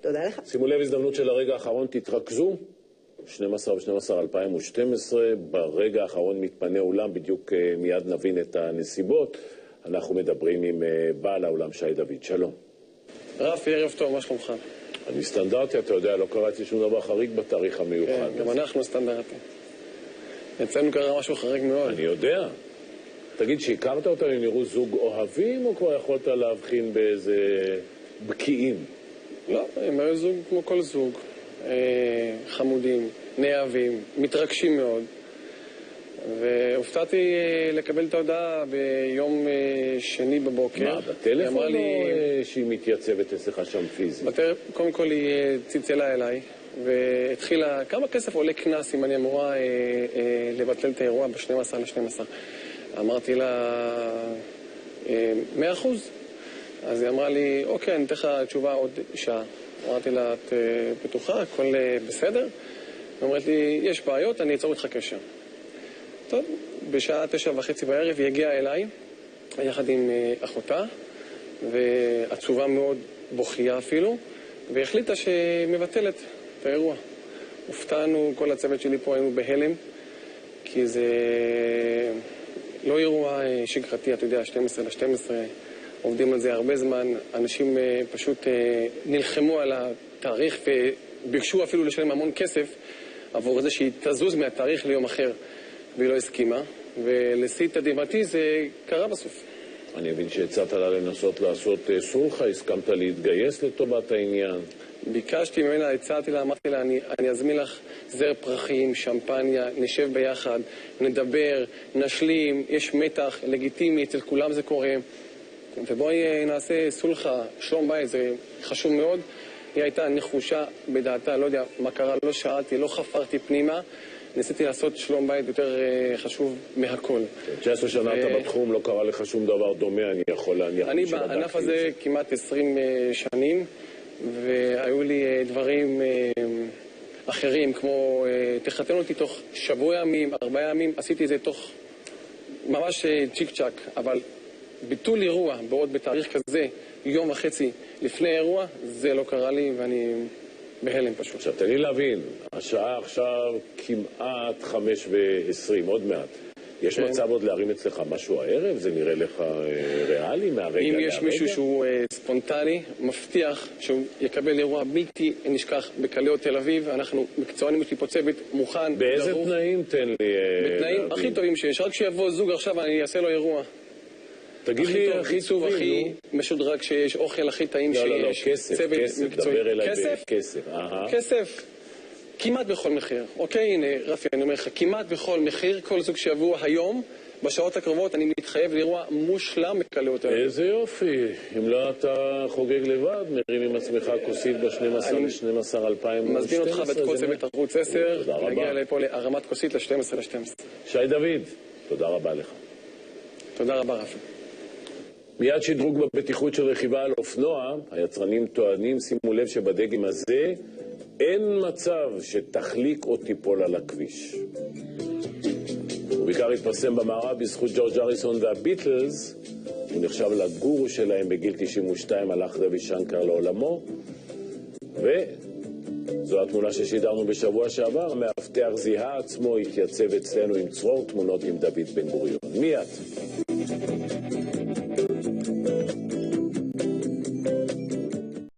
תודה לך. שימו לב, הזדמנות של הרגע האחרון, תתרכזו. 12/12/2012, ברגע האחרון מתפנה אולם, בדיוק מיד נבין את הנסיבות. אנחנו מדברים עם בעל האולם שי דוד. שלום. רפי, ערב טוב, מה שלומך? אני סטנדרטי, אתה יודע, לא קראתי שום דבר חריג בתאריך המיוחד. כן, גם אנחנו סטנדרטי. אצלנו קרה משהו חריג מאוד. אני יודע. תגיד, שהכרת אותם, הם נראו זוג אוהבים, או כבר יכולת להבחין באיזה בקיאים? לא, הם היו זוג כמו כל זוג. חמודים, נאהבים, מתרגשים מאוד. והופתעתי לקבל את ההודעה ביום שני בבוקר. מה, בטלפון או שהיא מתייצבת אצלך שם פיזית? קודם כל היא צלצלה אליי, והתחילה, כמה כסף עולה כנס אם אני אמורה לבטל את האירוע ב-12/12? אמרתי לה, 100%. אז היא אמרה לי, אוקיי, אני אתן לך תשובה עוד שעה. אמרתי לה, את בטוחה, הכל בסדר? היא אומרת לי, יש בעיות, אני אצור איתך קשר. טוב, בשעה 9:30 בערב היא הגיעה אליי, יחד עם אחותה, ועצובה מאוד, בוכייה אפילו, והחליטה שמבטלת את האירוע. הופתענו, כל הצוות שלי פה היינו בהלם, כי זה לא אירוע שגרתי, אתה יודע, 12/12, עובדים על זה הרבה זמן, אנשים פשוט נלחמו על התאריך וביקשו אפילו לשלם המון כסף עבור זה שהיא תזוז מהתאריך ליום אחר, והיא לא הסכימה, ולשיא תדהמתי זה קרה בסוף. אני מבין שהצעת לה לנסות לעשות סולחה, הסכמת להתגייס לטובת העניין. ביקשתי ממנה, הצעתי לה, אמרתי לה, אני אזמין לך זר פרחים, שמפניה, נשב ביחד, נדבר, נשלים, יש מתח לגיטימי, אצל כולם זה קורה. ובואי נעשה סולחה, שלום בית, זה חשוב מאוד. היא הייתה נחושה בדעתה, לא יודע מה קרה, לא שאלתי, לא חפרתי פנימה. ניסיתי לעשות שלום בית יותר חשוב מהכל. 19 שנה אתה בתחום, לא קרה לך שום דבר דומה, אני יכול להניח. אני בענף הזה כמעט 20 שנים, והיו לי דברים אחרים, כמו תחתן אותי תוך שבוע ימים, 4 ימים, עשיתי את זה תוך ממש צ'יק צ'ק, אבל ביטול אירוע בעוד בתאריך כזה, יום וחצי לפני אירוע, זה לא קרה לי ואני בהלם פשוט. עכשיו תן לי להבין, השעה עכשיו כמעט 5:20, עוד מעט. יש מצב עוד להרים אצלך משהו הערב? זה נראה לך ריאלי מהרגע להרגע? אם יש מישהו שהוא ספונטני, מבטיח שהוא יקבל אירוע בלתי נשכח בקליות תל אביב. אנחנו מקצוענים, יש לי פה צוות מוכן. באיזה תנאים? תן לי בתנאים הכי טובים שיש. רק כשיבוא זוג עכשיו אני אעשה לו אירוע. תגיד לי, הכי טוב, הכי משודרג שיש, אוכל הכי טעים שיש. לא, כסף, דבר אליי בכסף. כסף, כמעט בכל מחיר. אוקיי, הנה, רפי, אני אומר לך, כמעט בכל מחיר, כל זוג שיבוא היום, בשעות הקרובות, אני מתחייב לאירוע מושלם בקליות האלה. איזה יופי, אם לא אתה חוגג לבד, מרים עם עצמך כוסית ב-12/12/2012. מזמין אותך ואת כל צוות ערוץ 10, להגיע לפה להרמת כוסית ל-12/12. שי דוד, תודה רבה לך. תודה רבה, רפי. מיד שדרוג בבטיחות של רכיבה על אופנוע, היצרנים טוענים, שימו לב שבדגם הזה אין מצב שתחליק או תיפול על הכביש. הוא בעיקר התפרסם במערב בזכות ג'ורג' אריסון והביטלס. הוא נחשב לגורו שלהם. בגיל 92 הלך רבי שנקר לעולמו, וזו התמונה ששידרנו בשבוע שעבר. המאבטח זיהה עצמו, התייצב אצלנו עם צרור תמונות עם דוד בן גוריון. מיד